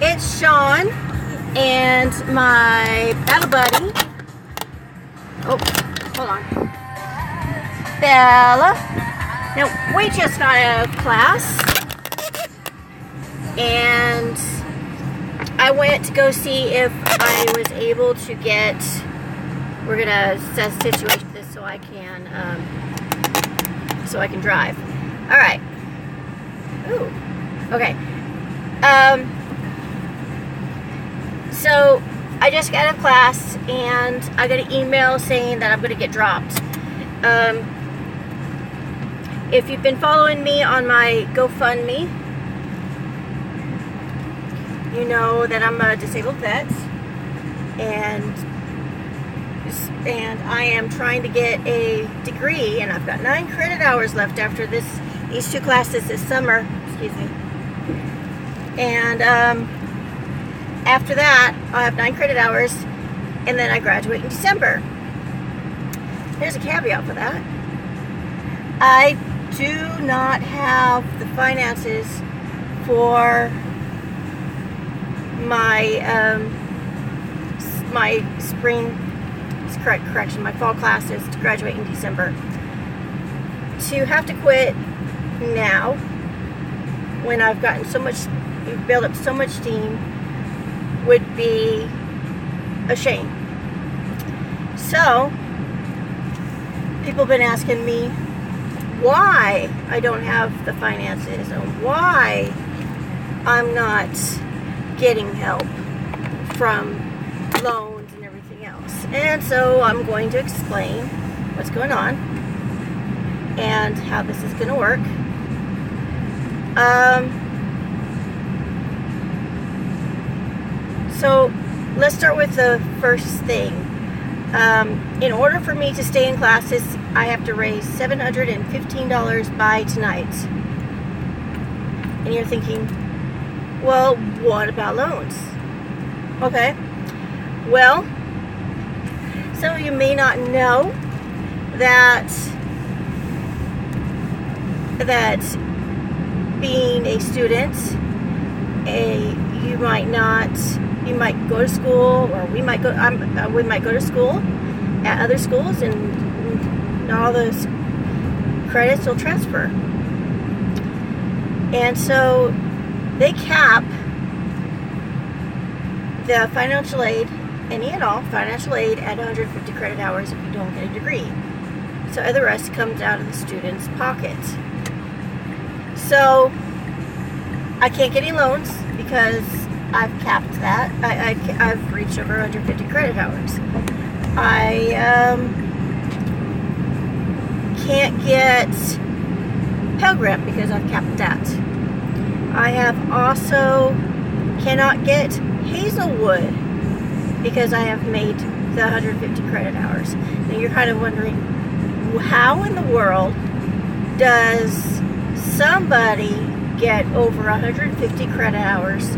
It's Sean and my battle buddy. Oh, hold on. Bella. Now, we just got out of class. And I went to go see if I was able to get... We're going to situate this so I can drive. Alright. Ooh. Okay. So I just got out of class and I got an email saying that I'm going to get dropped. If you've been following me on my GoFundMe, you know that I'm a disabled vet, and I am trying to get a degree, and I've got 9 credit hours left after these 2 classes this summer. Excuse me. And after that, I'll have 9 credit hours, and then I graduate in December. There's a caveat for that. I do not have the finances for my my fall classes to graduate in December. To have to quit now, when I've gotten built up so much steam, would be a shame. So, people have been asking me why I don't have the finances and why I'm not getting help from loans and everything else. And so I'm going to explain what's going on and how this is going to work. So let's start with the first thing. In order for me to stay in classes, I have to raise $715 by tonight. And you're thinking, well, what about loans? Okay. Well, some of you may not know that being a student, you might go to school, or we might go to school at other schools, and all those credits will transfer. And so they cap the financial aid, any and all financial aid, at 150 credit hours if you don't get a degree. So the rest comes out of the student's pocket. So I can't get any loans because I've capped that. I've reached over 150 credit hours. I can't get Pell Grant because I've capped that. I have also cannot get Hazelwood because I have made the 150 credit hours. Now you're kind of wondering, how in the world does somebody get over 150 credit hours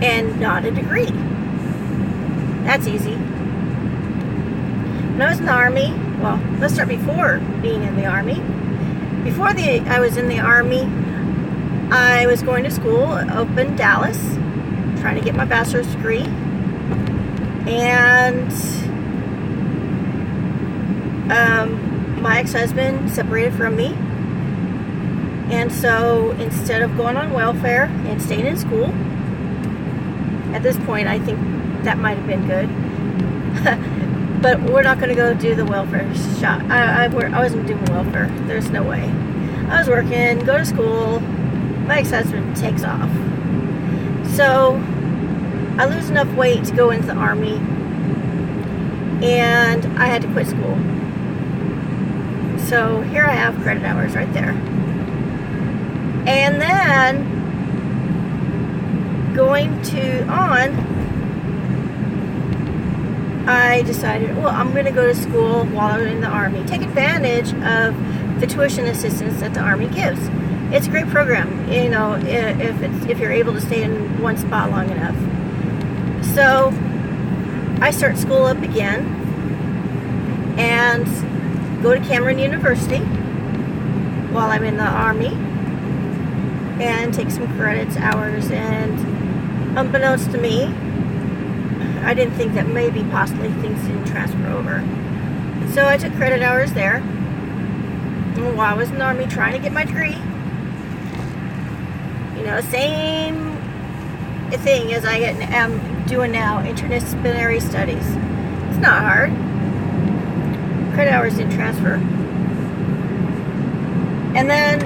and not a degree? That's easy. When I was in the Army, well, let's start before being in the Army. Before I was in the Army, I was going to school up in Dallas, trying to get my bachelor's degree, and my ex-husband separated from me, and so instead of going on welfare and staying in school, at this point I think that might have been good, but we're not going to go do the welfare shot. I wasn't doing welfare. There's no way. I was working, go to school, my ex-husband takes off. So I lose enough weight to go into the Army, and I had to quit school. So here I have credit hours right there. And then I decided, well, I'm going to go to school while I'm in the Army. Take advantage of the tuition assistance that the Army gives. It's a great program, you know, if you're able to stay in one spot long enough. So I start school up again and go to Cameron University while I'm in the Army and take some credits hours, and unbeknownst to me, I didn't think that maybe possibly things didn't transfer over. So I took credit hours there while I was in the Army trying to get my degree. You know, same thing as I am doing now, interdisciplinary studies. It's not hard. Credit hours didn't transfer. And then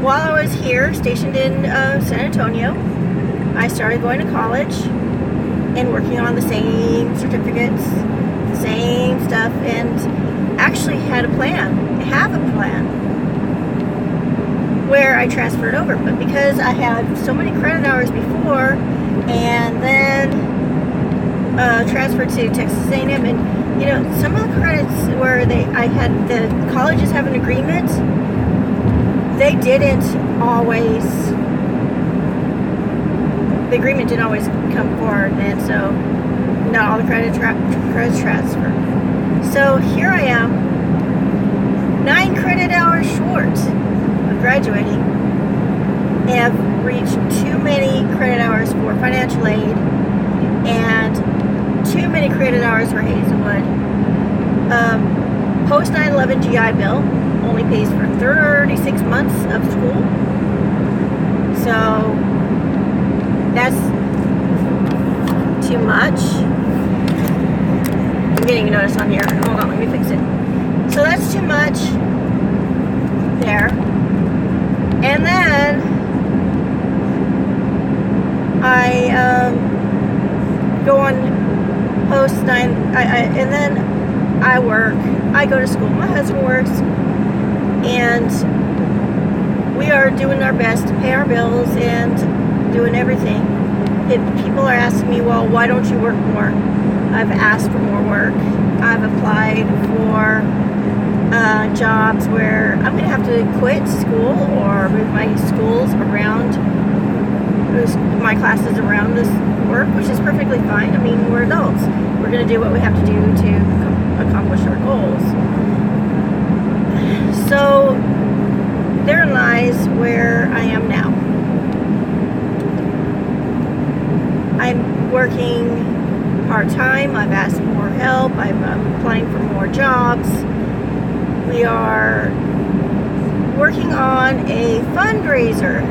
while I was here, stationed in San Antonio, I started going to college and working on the same certificates, same stuff, and actually have a plan where I transferred over. But because I had so many credit hours before and then transferred to Texas A&M, and you know, some of the credits where I had the colleges have an agreement, they didn't always, the agreement didn't always come forward, and so not all the credits transfer. So here I am, 9 credit hours short of graduating, and have reached too many credit hours for financial aid and too many credit hours for Hazelwood. Post 9/11 GI Bill only pays for 36 months of school, so that's too much. I'm getting a notice on here. Hold on, let me fix it. So that's too much there. And then I go on post 9, and then I work. I go to school. My husband works, and we are doing our best to pay our bills and doing everything. People are asking me, well, why don't you work more? I've asked for more work. I've applied for jobs where I'm going to have to quit school or move my schools around, my classes around this work, which is perfectly fine. I mean, we're adults. We're going to do what we have to do to accomplish our goals. So therein lies where I am now. I'm working part-time. I've asked for more help. I'm applying for more jobs. We are working on a fundraiser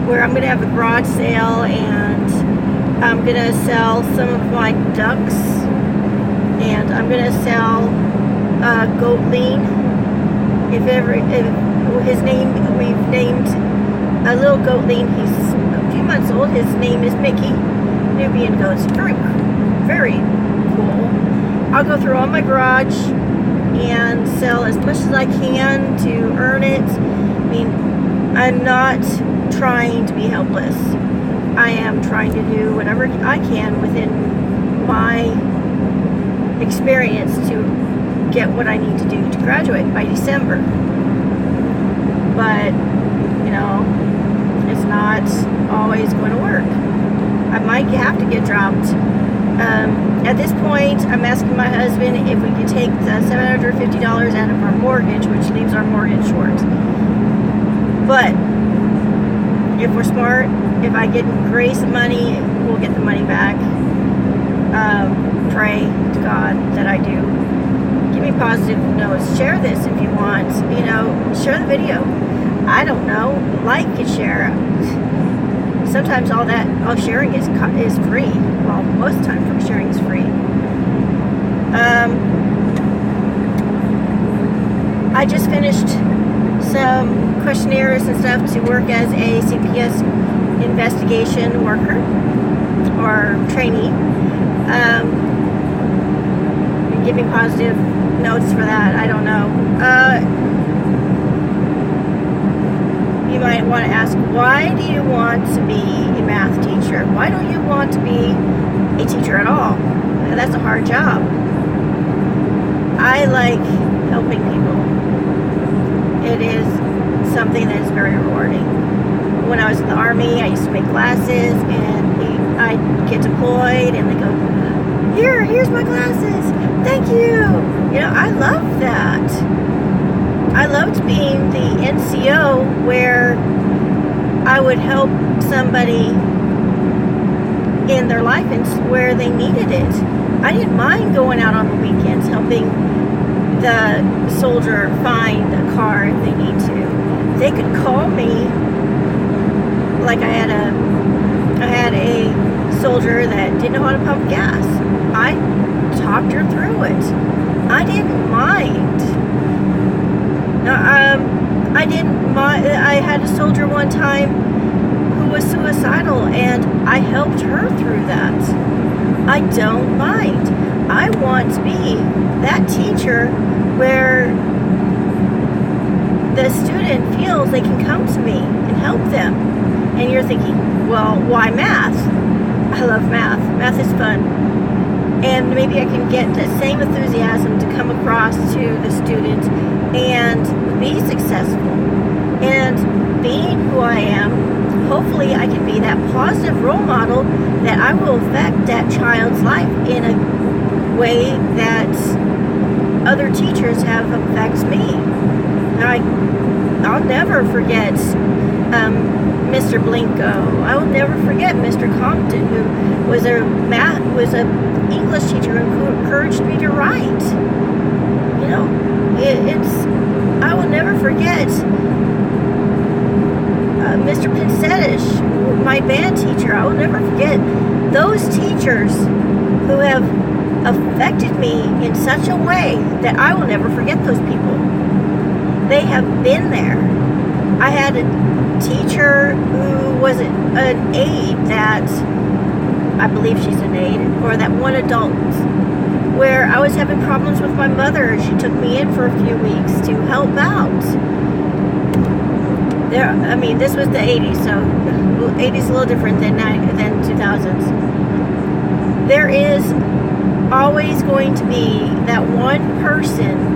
where I'm going to have a garage sale, and I'm going to sell some of my ducks, and I'm going to sell goat lean. If his name, we've named a little goat lean. He's a few months old. His name is Mickey. Nubian goats. Very, very cool. I'll go through all my garage and sell as much as I can to earn it. I mean, I'm not trying to be helpless. I am trying to do whatever I can within my experience to get what I need to do to graduate by December. But, you know, it's not always going to work. I might have to get dropped. At this point, I'm asking my husband if we could take the $750 out of our mortgage, which leaves our mortgage short. But if we're smart, if I get grace money, we'll get the money back. Pray to God that I do. Give me positive notes. Share this if you want. You know, share the video. I don't know. Like and share. Sometimes all sharing is free. Well, most of the time sharing is free. I just finished some questionnaires and stuff to work as a CPS investigation worker or trainee. Giving positive notes for that. I don't know. You might want to ask, why do you want to be a math teacher? Why don't you want to be a teacher at all? That's a hard job. I like helping people. It is something that is very rewarding. When I was in the Army, I used to make glasses, and I'd get deployed, and they go, here's my glasses. Thank you. You know, I love that. I loved being the NCO where I would help somebody in their life and where they needed it. I didn't mind going out on the weekends, helping the soldier find a car if they need to. They could call me. Like I had a soldier that didn't know how to pump gas. I talked her through it. I didn't mind. I didn't mind. I had a soldier one time who was suicidal, and I helped her through that. I don't mind. I want to be that teacher where the student feels they can come to me and help them. And you're thinking, well, why math? I love math. Math is fun. And maybe I can get the same enthusiasm to come across to the student and be successful. And being who I am, hopefully I can be that positive role model that I will affect that child's life in a way that other teachers have affected me. I'll never forget Mr. Blinko. I will never forget Mr. Compton, who was a English teacher who encouraged me to write. You know, I will never forget Mr. Pinsetish, my band teacher. I will never forget those teachers who have affected me in such a way that I will never forget those people. They have been there. I had a teacher who was an aide that, I believe she's an aide, or that one adult, where I was having problems with my mother. She took me in for a few weeks to help out. This was the 80s, so 80s is a little different than 2000s. There is always going to be that one person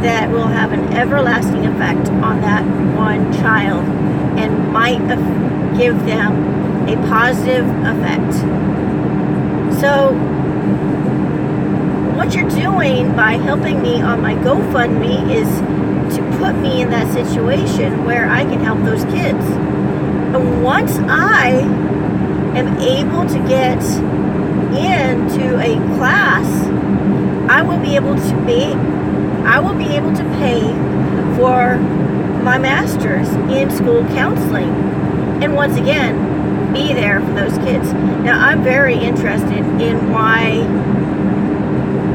that will have an everlasting effect on that one child and might give them a positive effect. So what you're doing by helping me on my GoFundMe is to put me in that situation where I can help those kids. And once I am able to get into a class, I will be able to pay for my master's in school counseling, and once again be there for those kids. Now, I'm very interested in why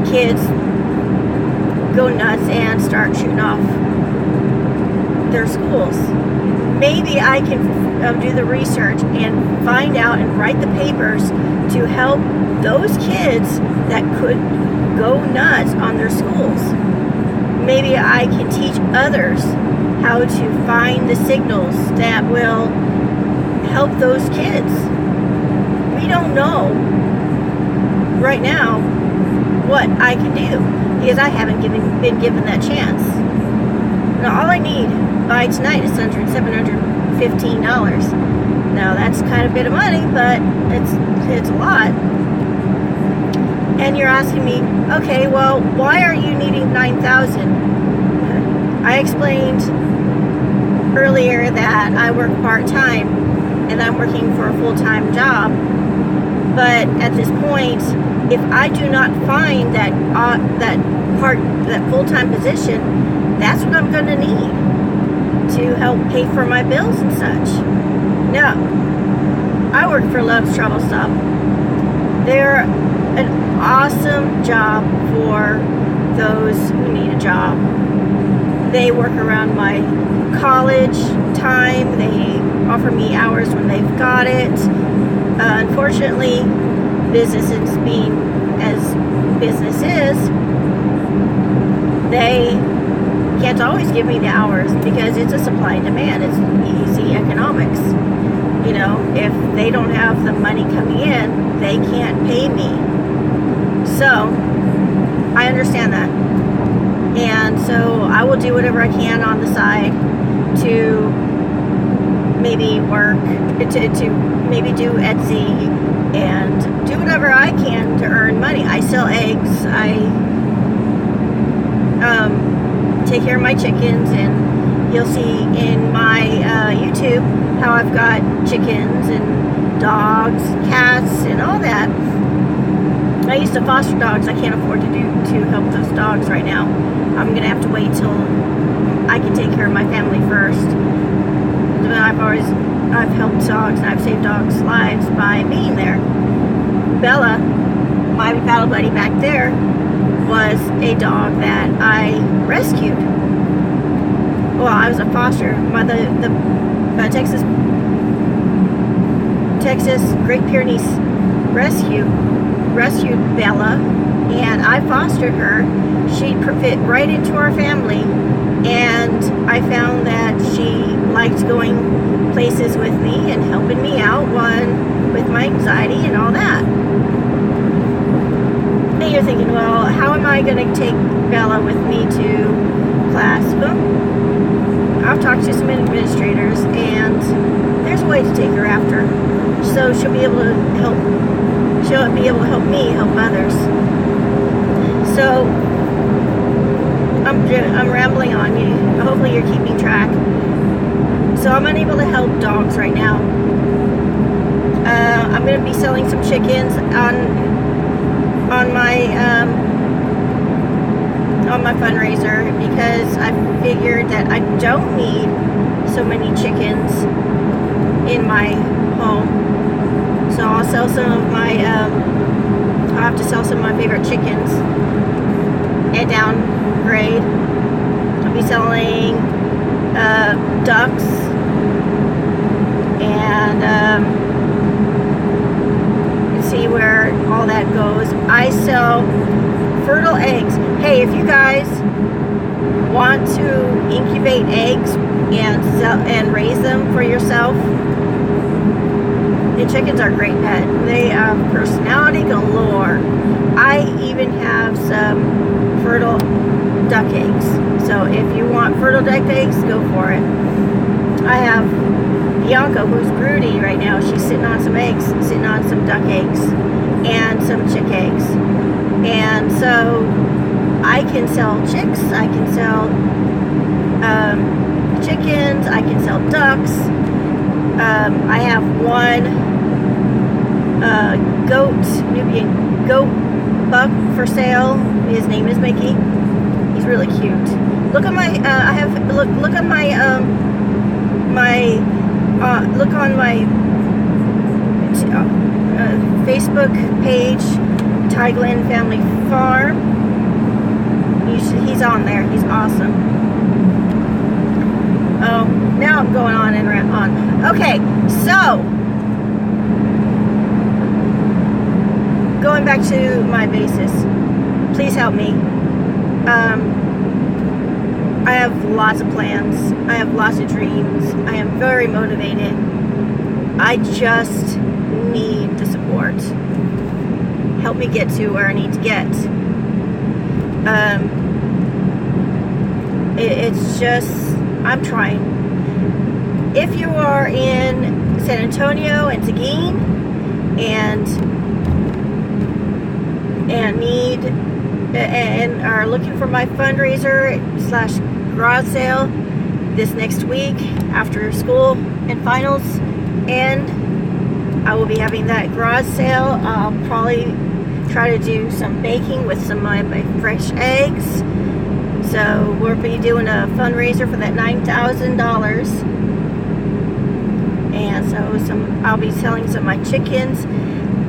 kids go nuts and start shooting off their schools. Maybe I can do the research and find out and write the papers to help those kids that could go nuts on their schools. Maybe I can teach others how to find the signals that will help those kids. We don't know right now what I can do because I haven't been given that chance. Now, all I need by tonight is $715. Now, that's kind of a bit of money, but it's a lot. And you're asking me, okay, well, why are you needing $9,000? I explained earlier that I work part-time and I'm working for a full-time job. But at this point, if I do not find that full-time position, that's what I'm going to need to help pay for my bills and such. Now, I work for Love's Travel Stop. They're an awesome job for those who need a job. They work around my college time. They offer me hours when they've got it. Unfortunately, businesses being as business is, they can't always give me the hours because it's a supply and demand. It's easy economics. You know, if they don't have the money coming in, they can't pay me. So, I understand that. And so, I will do whatever I can on the side to maybe work, to maybe do Etsy and do whatever I can to earn money. I sell eggs. I take care of my chickens, and you'll see in my YouTube how I've got chickens and dogs, cats, and all that. I used to foster dogs. I can't afford to help those dogs right now. I'm gonna have to wait till I can take care of my family first. But I've helped dogs and I've saved dogs' lives by being there. Bella, my battle buddy back there, was a dog that I rescued. Well, I was a foster. The Texas Great Pyrenees rescued Bella, and I fostered her. She fit right into our family, and I found that she liked going places with me and helping me out with my anxiety and all that. And you're thinking, well, how am I going to take Bella with me to class? Well, I've talked to some administrators, and there's a way to take her after, so she'll be able to help. She'll be able to help me help others. So I'm rambling on you. Hopefully you're keeping track. So I'm unable to help dogs right now. I'm going to be selling some chickens on my fundraiser, because I figured that I don't need so many chickens in my home. So I'll sell some of my I'll have to sell some of my favorite chickens and downgrade. I'll be selling ducks and see where all that goes. I sell fertile eggs. Hey, if you guys want to incubate eggs and raise them for yourself, the chickens are great pet. They have personality galore. I even have some fertile duck eggs. So if you want fertile duck eggs, go for it. I have Bianca, who's broody right now. She's sitting on some eggs, sitting on some duck eggs and some chick eggs. And so I can sell chicks, I can sell chickens, I can sell ducks. I have one Nubian goat buck for sale. His name is Mickey. He's really cute. Look at my look on my look on my Facebook page, Ty Glenn Family Farm. He's on there. He's awesome. Oh, now I'm going on and on. Okay, so going back to my basis. Please help me. I have lots of plans. I have lots of dreams. I am very motivated. I just need the support. Help me get to where I need to get. It's just, I'm trying. If you are in San Antonio and Seguin and need and are looking for my fundraiser / garage sale this next week after school and finals end, I will be having that garage sale. I'll probably try to do some baking with some of my fresh eggs. So we'll be doing a fundraiser for that $9,000. And so I'll be selling some of my chickens.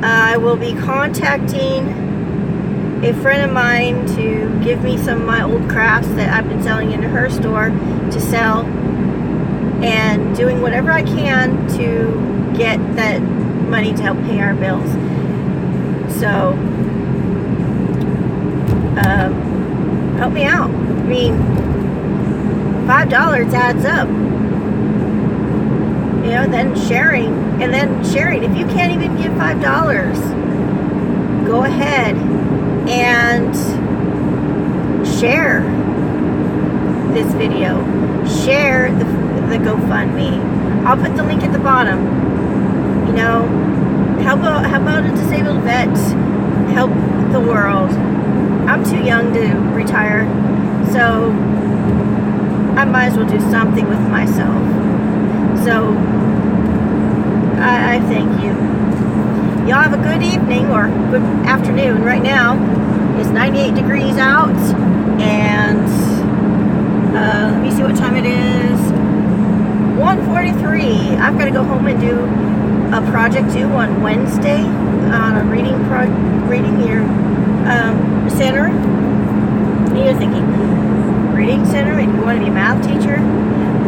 I will be contacting a friend of mine to give me some of my old crafts that I've been selling in her store to sell, and doing whatever I can to get that money to help pay our bills. So help me out. I mean, $5 adds up. You know, then sharing. If you can't even give $5, go ahead and share this video. Share the GoFundMe. I'll put the link at the bottom. You know, how about a disabled vet help the world? I'm too young to retire, so I might as well do something with myself. So life, thank you. Y'all have a good evening or good afternoon. Right now, it's 98 degrees out, and let me see what time it is. 1:43. I've got to go home and do a project due on Wednesday on a reading year center. And you're thinking, reading center, and you want to be a math teacher?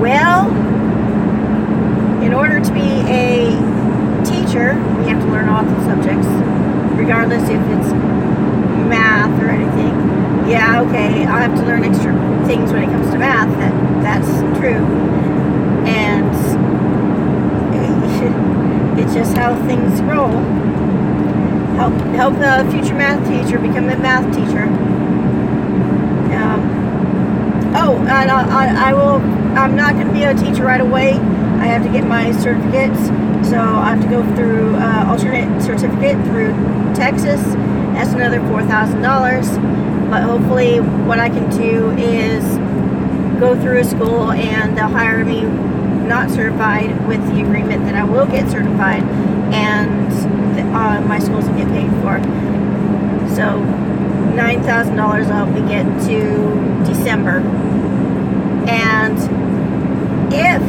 Well, in order to be a teacher, you have to learn all the subjects, regardless if it's math or anything. Yeah, okay, I have to learn extra things when it comes to math. That's true. And it's just how things roll. Help a future math teacher become a math teacher. And I'm not going to be a teacher right away. I have to get my certificates, so I have to go through alternate certificate through Texas. That's another $4,000. But hopefully, what I can do is go through a school and they'll hire me not certified with the agreement that I will get certified, and my schools will get paid for. So $9,000 I'll be getting to December. And if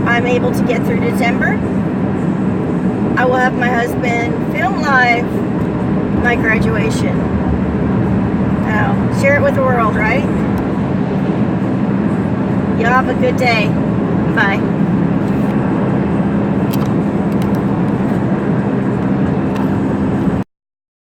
I'm able to get through December, I will have my husband film live my graduation. Share it with the world, right? Y'all have a good day. Bye.